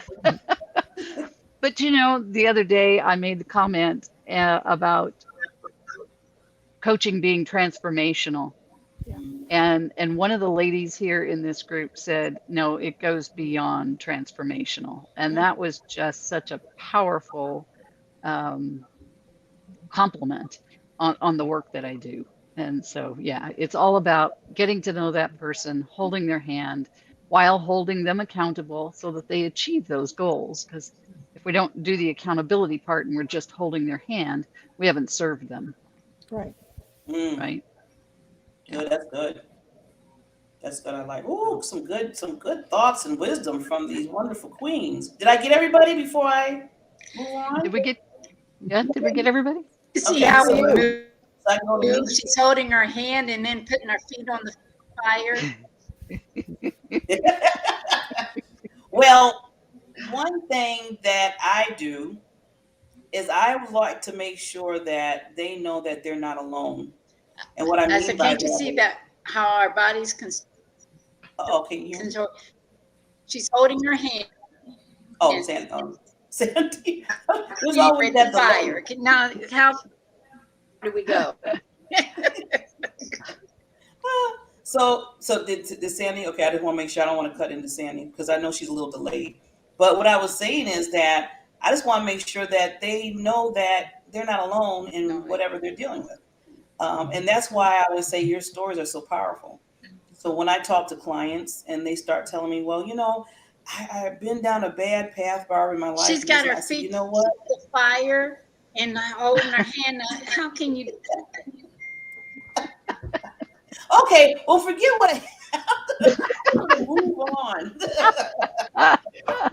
But the other day I made the comment about coaching being transformational. And one of the ladies here in this group said, no, it goes beyond transformational. And that was just such a powerful compliment on the work that I do. And so, yeah, it's all about getting to know that person, holding their hand while holding them accountable so that they achieve those goals. Because if we don't do the accountability part and we're just holding their hand, we haven't served them. Right. Right. Good, that's good. That's good. I like. Ooh, some good thoughts and wisdom from these wonderful queens. Did I get everybody before I move on? Did we get everybody? You see Okay, how so we move? I can go to you? She's holding her hand and then putting her feet on the fire. Well, one thing that I do is I would like to make sure that they know that they're not alone. And what I mean So by can't you that, see that how our bodies can okay, you. control? She's holding her hand. Oh, Sandy. There's Feet always with that the delay. fire. Now, how do we go? So did Sandy? Okay, I just want to make sure I don't want to cut into Sandy because I know she's a little delayed. But what I was saying is that I just want to make sure that they know that they're not alone in whatever they're dealing with. And that's why I would say your stories are so powerful. So when I talk to clients and they start telling me, well, I've been down a bad path, Barbara, in my life. She's got her I said, feet you know what? to the fire and holding her hand. How can you? Okay, well, forget what I move on.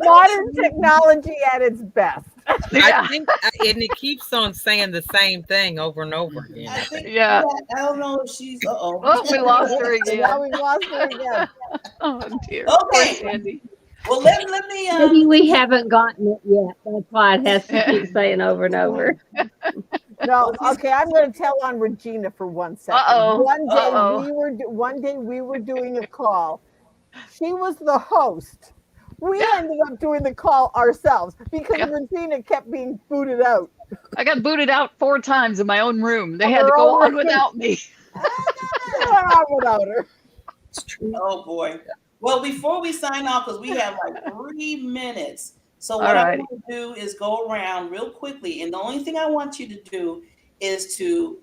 Modern technology at its best. I think, and it keeps on saying the same thing over and over again. I think, Yeah. I don't know if she's. Oh, we lost her again. Now we've lost her again. Oh dear. Okay. Poor Sandy. Well, let me. Maybe we haven't gotten it yet. That's why it has to keep saying over and over. No, okay, I'm going to tell on Regina for 1 second. Uh-oh. One day we were doing a call. She was the host. We ended up doing the call ourselves because Regina kept being booted out. I got booted out 4 times in my own room. They had to go on without me. Without her. Oh boy. Well, before we sign off, because we have like 3 minutes. So what I'm going to do is go around real quickly. And the only thing I want you to do is two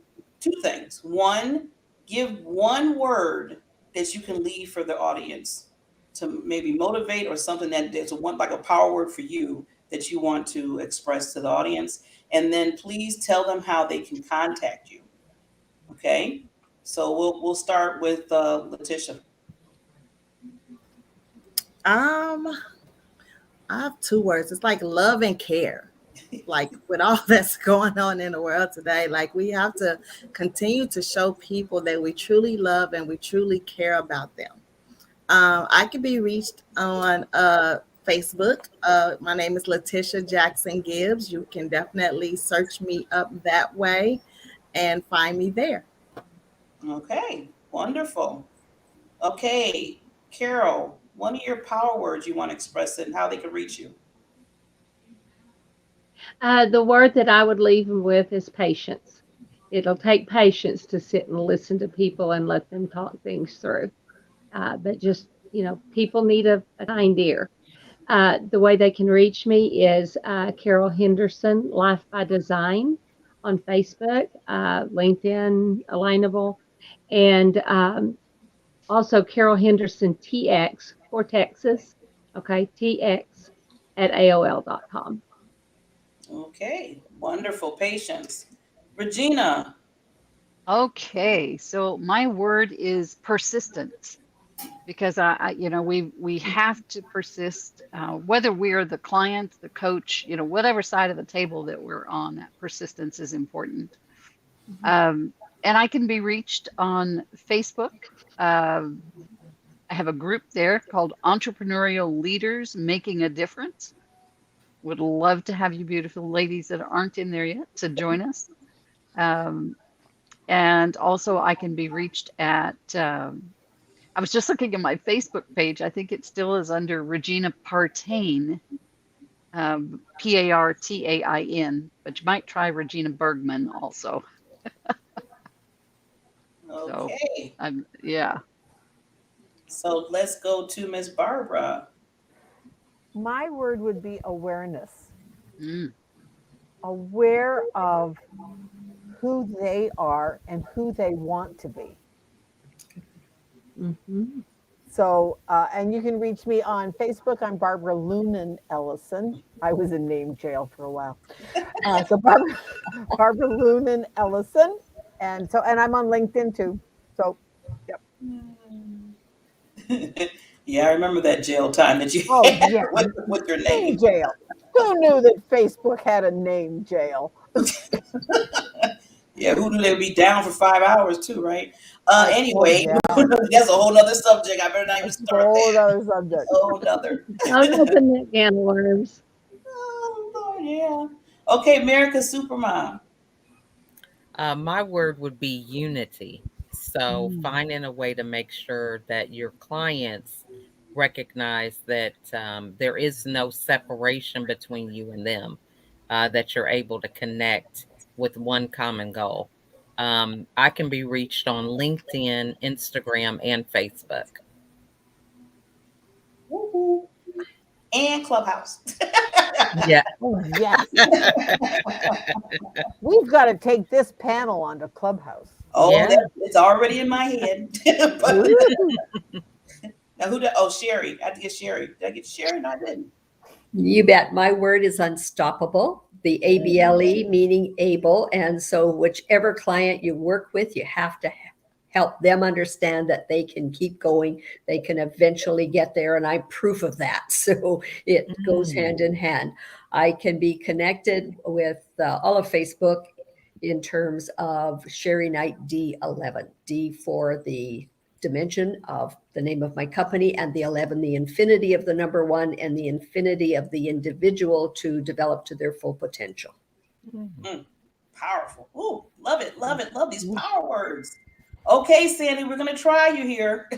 things. One, give one word that you can leave for the audience to maybe motivate, or something that is like a power word for you that you want to express to the audience. And then please tell them how they can contact you. Okay. So we'll start with Letitia. I have two words. It's like love and care. Like with all that's going on in the world today, like we have to continue to show people that we truly love and we truly care about them. I can be reached on Facebook. My name is Letitia Jackson Gibbs. You can definitely search me up that way and find me there. Okay, wonderful. Okay, Carol, one of your power words you want to express it and how they can reach you. The word that I would leave them with is patience. It'll take patience to sit and listen to people and let them talk things through. But just, people need a kind ear. The way they can reach me is Carol Henderson, Life by Design on Facebook, LinkedIn, Alignable, and also Carol Henderson TX for Texas, okay, TX at AOL.com. Okay, wonderful. Patience. Regina. Okay, so my word is persistence, because we have to persist, whether we are the client, the coach, whatever side of the table that we're on. That persistence is important. And I can be reached on Facebook. I have a group there called Entrepreneurial Leaders Making a Difference. Would love to have you beautiful ladies that aren't in there yet to join us. And also I can be reached at, I was just looking at my Facebook page. I think it still is under Regina Partain, Partain, but you might try Regina Bergman also. Okay. So, yeah. So let's go to Miss Barbara. My word would be awareness. Aware of who they are and who they want to be. So, and you can reach me on Facebook. I'm Barbara Lunan Ellison. I was in name jail for a while. So Barbara Lunan Ellison. And I'm on LinkedIn too. So, yep. Yeah, I remember that jail time that you had with your name. Name jail. Who knew that Facebook had a name jail? Yeah, who knew they'd be down for 5 hours too, right? Anyway, that's a whole nother subject. I better not even start there. Whole other subject. Whole other. Don't open that can of worms. Oh, Lord, yeah. Okay, America's Supermom. My word would be unity. So finding a way to make sure that your clients recognize that there is no separation between you and them, that you're able to connect with one common goal. I can be reached on LinkedIn, Instagram, and Facebook. Woo-hoo. And Clubhouse. Yeah. Oh, yes. We've got to take this panel onto Clubhouse. Oh, Yeah. It's already in my head. Now who did? Oh, Sherry. I had to get Sherry. Did I get Sherry? No, I didn't. You bet. My word is unstoppable. The ABLE meaning able. And so whichever client you work with, you have to help them understand that they can keep going. They can eventually get there. And I'm proof of that. So it goes hand in hand. I can be connected with all of Facebook in terms of Sherry Knight D11. D for the dimension of the name of my company, and the 11, the infinity of the number 1, and the infinity of the individual to develop to their full potential. Powerful. Ooh, love it, love it, love these power words. Okay, Sandy, we're going to try you here.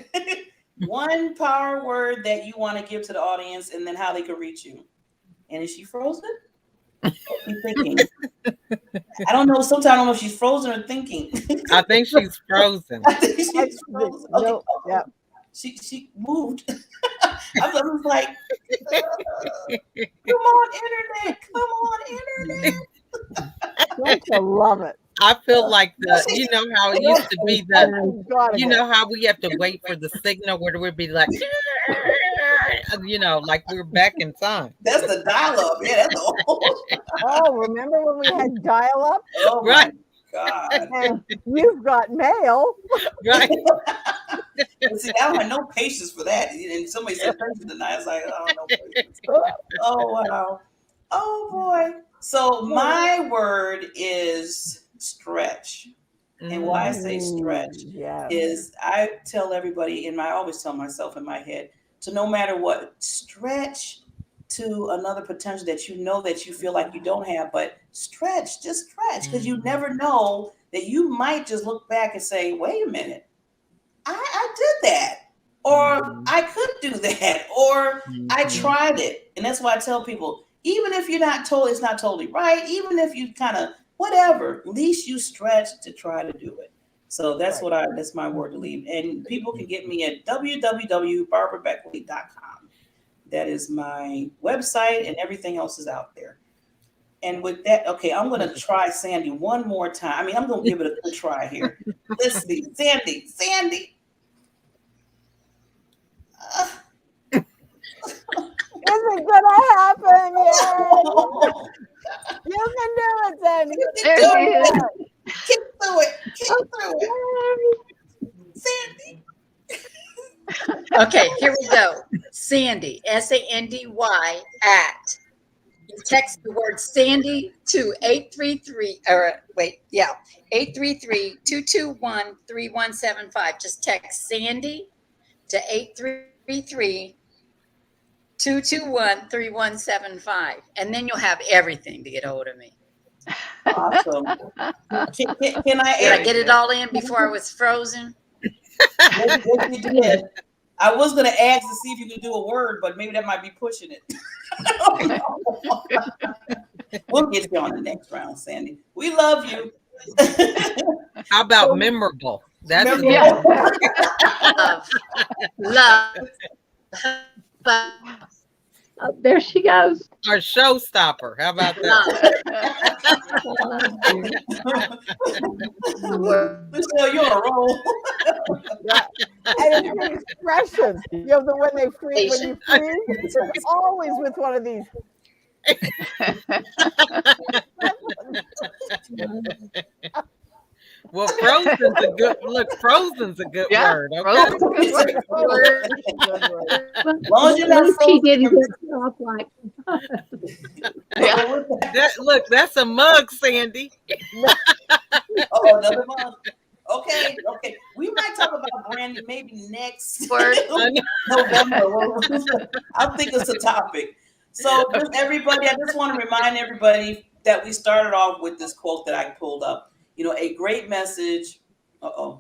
One power word that you want to give to the audience, and then how they can reach you. And is she frozen? She's thinking. I don't know. Sometimes I don't know if she's frozen or thinking. I think she's frozen. I think she's frozen. Okay. No, yeah. She moved. I was like, come on, internet. Come on, internet. Don't you love it? I feel like you know how it used to be how we have to wait for the signal where it would be like, like we were back in time. That's the dial-up. Yeah, that's old. Oh, remember when we had dial-up? Oh my Right. God. And you've got mail. Right. See, I don't have no patience for that. And somebody said patience tonight. I was like, oh, no patience. Oh, wow. Oh, boy. So my word is stretch. And why I say stretch is I tell everybody, and I always tell myself in my head, to no matter what, stretch to another potential that you know that you feel like you don't have, but stretch, just stretch, because you never know that you might just look back and say, wait a minute, I did that, or I could do that, or I tried it. And that's why I tell people, even if you're not told it's not totally right, even if you kind of whatever, at least you stretch to try to do it. So that's that's my word to leave. And people can get me at www.barbarabeckley.com. That is my website, and everything else is out there. And with that, okay, I'm going to try Sandy one more time. I mean, I'm going to give it a good try here. Let's see. Sandy. Isn't gonna happen yet. You can do it, Sandy. There she is. Get through it. Sandy. Okay, here we go. Sandy, SANDY at. You text the word Sandy to 833-221-3175. Just text Sandy to 833-221-3175. And then you'll have everything to get a hold of me. Awesome. Can I Did I get it all in before I was frozen? Yes, you did. I was going to ask to see if you could do a word, but maybe that might be pushing it. We'll get you on the next round, Sandy. We love you. How about memorable? That's Memorable. Love. Oh, there she goes. our showstopper. How about that? Michelle, you're on a roll. And it's the expressions. You know, the when they freeze, when you freeze, it's always with one of these. Well, frozen's a good word. Okay. frozen's a good word. Long as you're not At least she frozen. didn't get off like. That's a mug, Sandy. Oh, another month. Okay. We might talk about branding maybe next Word. November. I'll think it's a topic. So just everybody, I just want to remind everybody that we started off with this quote that I pulled up. You know, a great message. A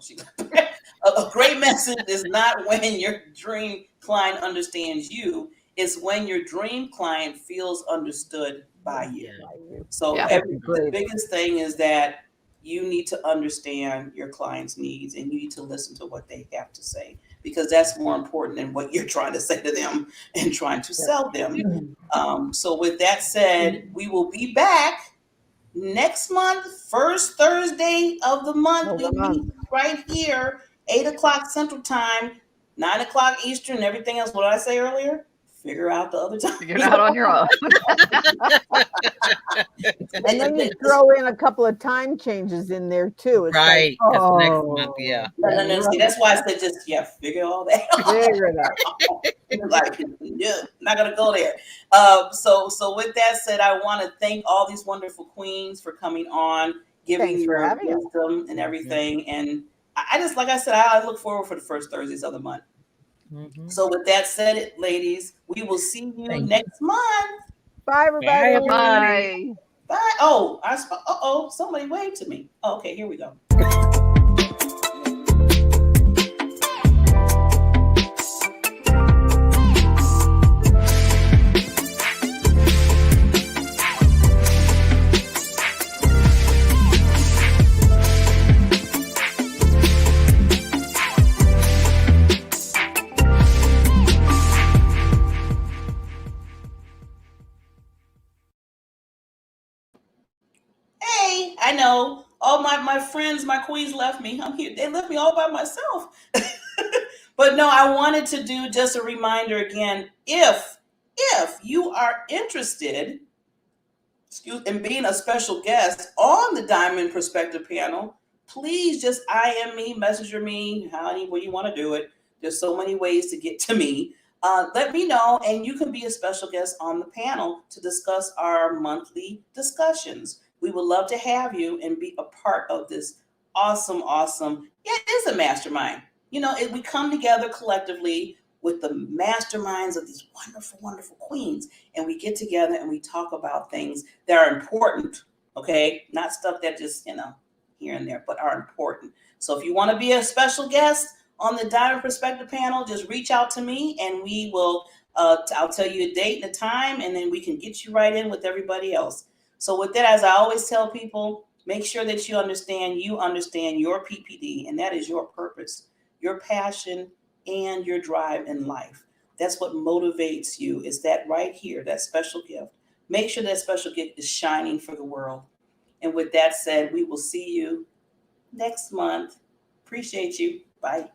great message is not when your dream client understands you. It's when your dream client feels understood by you. So the biggest thing is that you need to understand your client's needs and you need to listen to what they have to say, because that's more important than what you're trying to say to them and trying to sell them. So with that said, we will be back next month, first Thursday of the month. We meet right here, 8:00 Central Time, 9:00 Eastern, everything else. What did I say earlier? Figure out the other time. Figure it out on your own. And then you throw in a couple of time changes in there too. It's Right. like, That's next month. Yeah. No, see, that's why I said just figure all that out. figure it out. Like, yeah, not gonna go there. So with that said, I want to thank all these wonderful queens for coming on, giving Thanks for your having us. wisdom and everything. And I just, like I said, I look forward for the first Thursdays of the month. Mhm. So with that said, ladies, we will see you next month. Bye, everybody. Bye. Bye. Oh, somebody waved to me. Oh, okay, here we go. Hey, I know. All my friends, my queens left me. I'm here. They left me all by myself. But no, I wanted to do just a reminder again. If you are interested, in being a special guest on the Diamond Perspective panel, please just IM me, messenger me, however you want to do it. There's so many ways to get to me. Let me know, and you can be a special guest on the panel to discuss our monthly discussions. We would love to have you and be a part of this awesome. Yeah, it is a mastermind. We come together collectively with the masterminds of these wonderful queens, and we get together and we talk about things that are important, okay? Not stuff that just, here and there, but are important. So if you want to be a special guest on the Diamond Perspective panel, just reach out to me and we will, I'll tell you a date and a time, and then we can get you right in with everybody else. So with that, as I always tell people, make sure that you understand your PPD, and that is your purpose, your passion, and your drive in life. That's what motivates you, is that right here, that special gift. Make sure that special gift is shining for the world. And with that said, we will see you next month. Appreciate you. Bye.